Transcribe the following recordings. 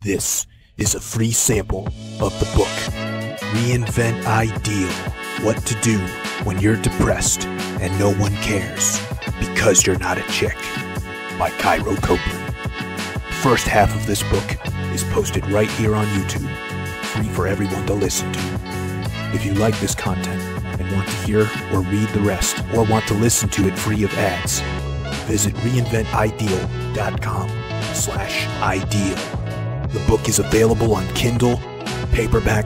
This is a free sample of the book, Reinvent Ideal, What to Do When You're Depressed and No One Cares Because You're Not a Chick, by Cairo Copeland. The first half of this book is posted right here on YouTube, free for everyone to listen to. If you like this content and want to hear or read the rest, or want to listen to it free of ads, visit reinventideal.com/ideal. The book is available on Kindle, paperback,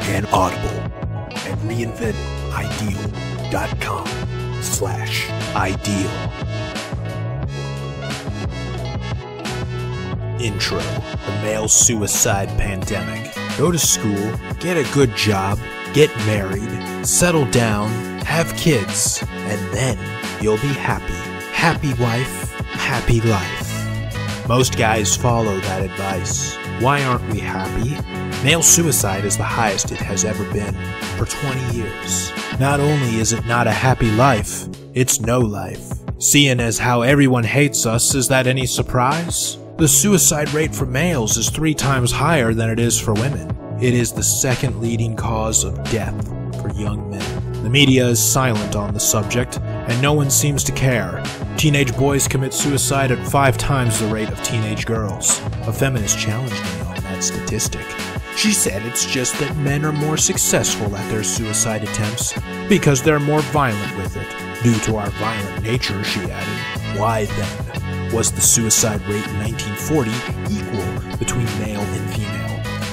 and Audible at reinventideal.com/ideal. Intro: the male suicide pandemic. Go to school, get a good job, get married, settle down, have kids, and then you'll be happy. Happy wife, happy life. Most guys follow that advice. Why aren't we happy? Male suicide is the highest it has ever been for 20 years. Not only is it not a happy life, it's no life. Seeing as how everyone hates us, is that any surprise? The suicide rate for males is 3 times higher than it is for women. It is the second leading cause of death for young men. The media is silent on the subject, and no one seems to care. Teenage boys commit suicide at 5 times the rate of teenage girls. A feminist challenged me on that statistic. She said it's just that men are more successful at their suicide attempts because they're more violent with it. Due to our violent nature, she added. Why then was the suicide rate in 1940 equal between male and female?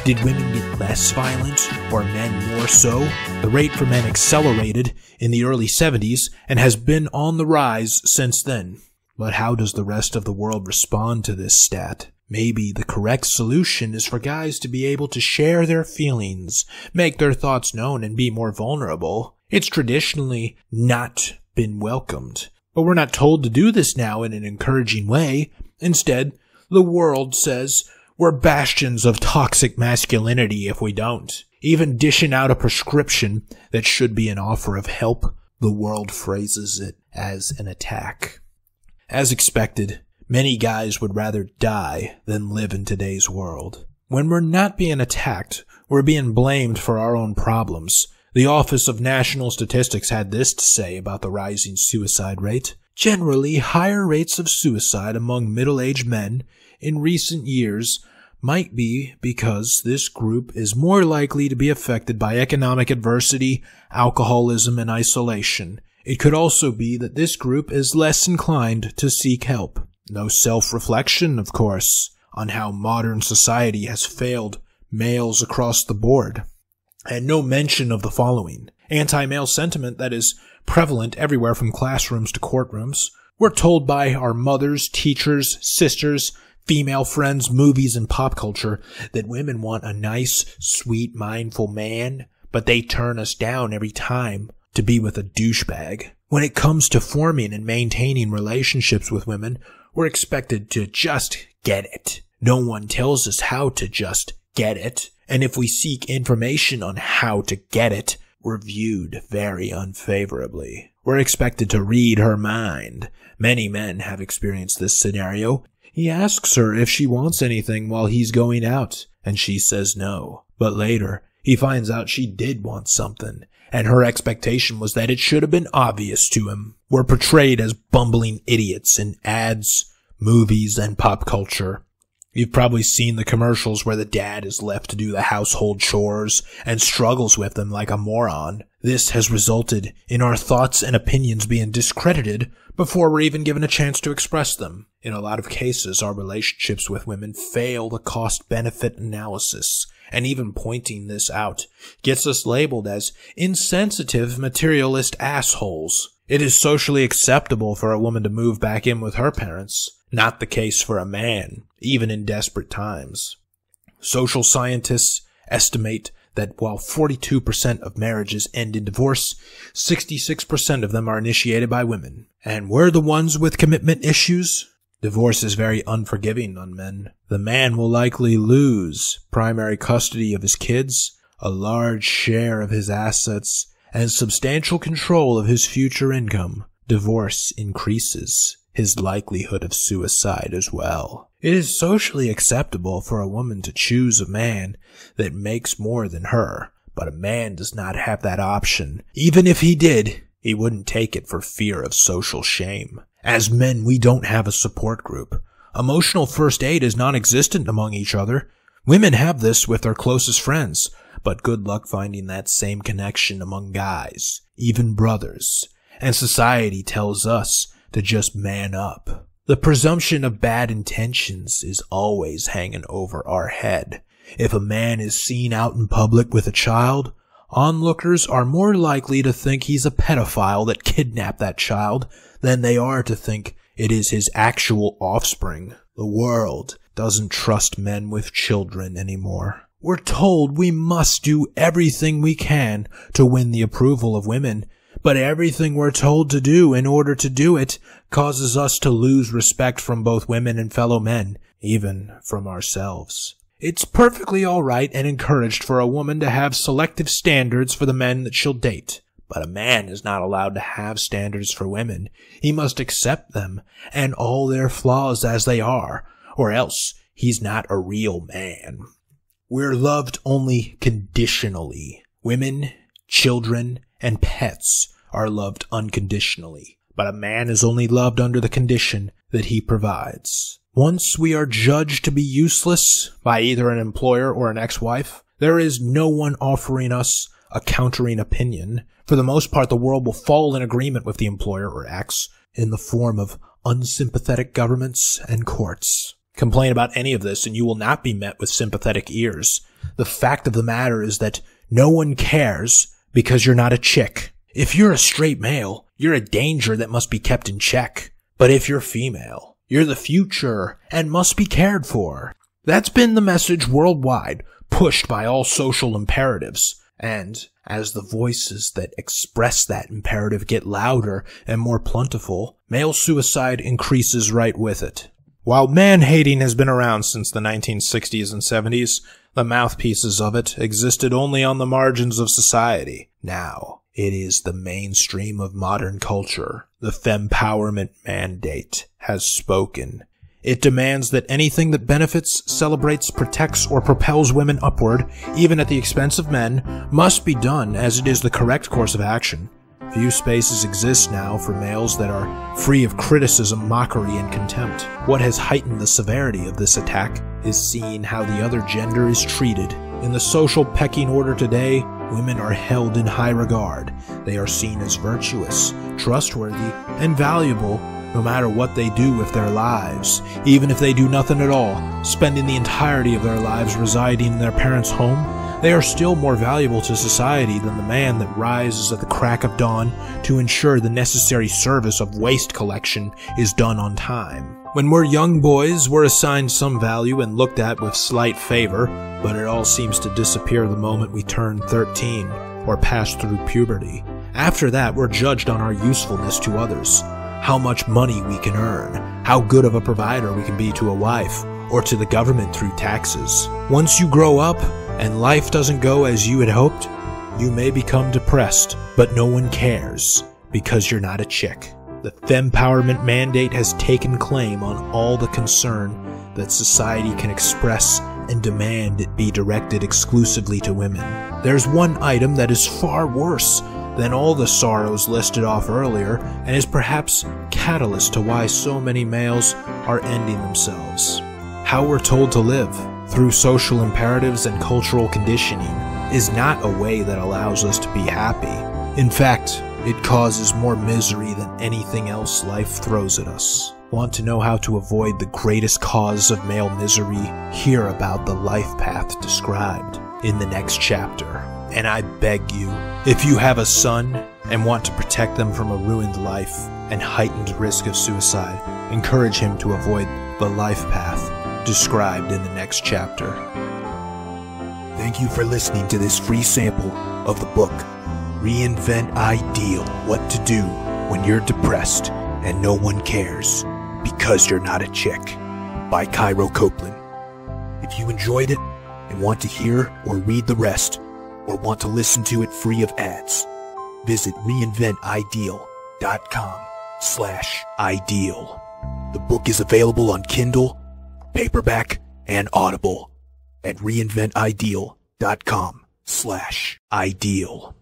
Did women get less violent, or men more so? The rate for men accelerated in the early 70s and has been on the rise since then. But how does the rest of the world respond to this stat? Maybe the correct solution is for guys to be able to share their feelings, make their thoughts known, and be more vulnerable. It's traditionally not been welcomed. But we're not told to do this now in an encouraging way. Instead, the world says we're bastions of toxic masculinity if we don't. Even dishing out a prescription that should be an offer of help, the world phrases it as an attack. As expected, many guys would rather die than live in today's world. When we're not being attacked, we're being blamed for our own problems. The Office of National Statistics had this to say about the rising suicide rate. Generally, higher rates of suicide among middle-aged men in recent years might be because this group is more likely to be affected by economic adversity, alcoholism, and isolation. It could also be that this group is less inclined to seek help. No self-reflection, of course, on how modern society has failed males across the board. And no mention of the following: anti-male sentiment that is prevalent everywhere from classrooms to courtrooms. We're told by our mothers, teachers, sisters, female friends, movies, and pop culture that women want a nice, sweet, mindful man, but they turn us down every time to be with a douchebag. When it comes to forming and maintaining relationships with women, we're expected to just get it. No one tells us how to just get it. And if we seek information on how to get it, we're viewed very unfavorably. We're expected to read her mind. Many men have experienced this scenario. He asks her if she wants anything while he's going out, and she says no. But later, he finds out she did want something, and her expectation was that it should have been obvious to him. We're portrayed as bumbling idiots in ads, movies, and pop culture. You've probably seen the commercials where the dad is left to do the household chores and struggles with them like a moron. This has resulted in our thoughts and opinions being discredited before we're even given a chance to express them. In a lot of cases, our relationships with women fail the cost-benefit analysis, and even pointing this out gets us labeled as insensitive, materialist assholes. It is socially acceptable for a woman to move back in with her parents. Not the case for a man, even in desperate times. Social scientists estimate that while 42% of marriages end in divorce, 66% of them are initiated by women. And we're the ones with commitment issues? Divorce is very unforgiving on men. The man will likely lose primary custody of his kids, a large share of his assets, and substantial control of his future income. Divorce increases his likelihood of suicide as well. It is socially acceptable for a woman to choose a man that makes more than her, but a man does not have that option. Even if he did, he wouldn't take it for fear of social shame. As men, we don't have a support group. Emotional first aid is non-existent among each other. Women have this with their closest friends, but good luck finding that same connection among guys, even brothers. And society tells us to just man up. The presumption of bad intentions is always hanging over our head. If a man is seen out in public with a child, onlookers are more likely to think he's a pedophile that kidnapped that child than they are to think it is his actual offspring. The world doesn't trust men with children anymore. We're told we must do everything we can to win the approval of women, but everything we're told to do in order to do it causes us to lose respect from both women and fellow men, even from ourselves. It's perfectly all right and encouraged for a woman to have selective standards for the men that she'll date. But a man is not allowed to have standards for women. He must accept them and all their flaws as they are, or else he's not a real man. We're loved only conditionally. Women, children, and pets are loved unconditionally. But a man is only loved under the condition that he provides. Once we are judged to be useless by either an employer or an ex-wife, there is no one offering us a countering opinion. For the most part, the world will fall in agreement with the employer or ex in the form of unsympathetic governments and courts. Complain about any of this and you will not be met with sympathetic ears. The fact of the matter is that no one cares because you're not a chick. If you're a straight male, you're a danger that must be kept in check. But if you're female, you're the future and must be cared for. That's been the message worldwide, pushed by all social imperatives. And as the voices that express that imperative get louder and more plentiful, male suicide increases right with it. While man-hating has been around since the 1960s and 70s, the mouthpieces of it existed only on the margins of society. Now, it is the mainstream of modern culture. The Fempowerment mandate has spoken. It demands that anything that benefits, celebrates, protects, or propels women upward, even at the expense of men, must be done as it is the correct course of action. Few spaces exist now for males that are free of criticism, mockery, and contempt. What has heightened the severity of this attack is seeing how the other gender is treated. In the social pecking order today, women are held in high regard. They are seen as virtuous, trustworthy, and valuable no matter what they do with their lives. Even if they do nothing at all, spending the entirety of their lives residing in their parents' home, they are still more valuable to society than the man that rises at the crack of dawn to ensure the necessary service of waste collection is done on time. When we're young boys, we're assigned some value and looked at with slight favor, but it all seems to disappear the moment we turn 13 or pass through puberty. After that, we're judged on our usefulness to others, how much money we can earn, how good of a provider we can be to a wife, or to the government through taxes. Once you grow up, and life doesn't go as you had hoped, you may become depressed, but no one cares, because you're not a chick. The Fempowerment mandate has taken claim on all the concern that society can express and demand it be directed exclusively to women. There's one item that is far worse than all the sorrows listed off earlier, and is perhaps catalyst to why so many males are ending themselves. How we're told to live, through social imperatives and cultural conditioning, is not a way that allows us to be happy. In fact, it causes more misery than anything else life throws at us. Want to know how to avoid the greatest cause of male misery? Hear about the life path described in the next chapter. And I beg you, if you have a son and want to protect them from a ruined life and heightened risk of suicide, encourage him to avoid the life path described in the next chapter. Thank you for listening to this free sample of the book, Reinvent Ideal: What to Do When You're Depressed and No One Cares Because You're Not a Chick, by Cairo Copeland. If you enjoyed it and want to hear or read the rest, or want to listen to it free of ads, visit reinventideal.com/ideal. The book is available on Kindle, paperback, and Audible at reinventideal.com/ideal.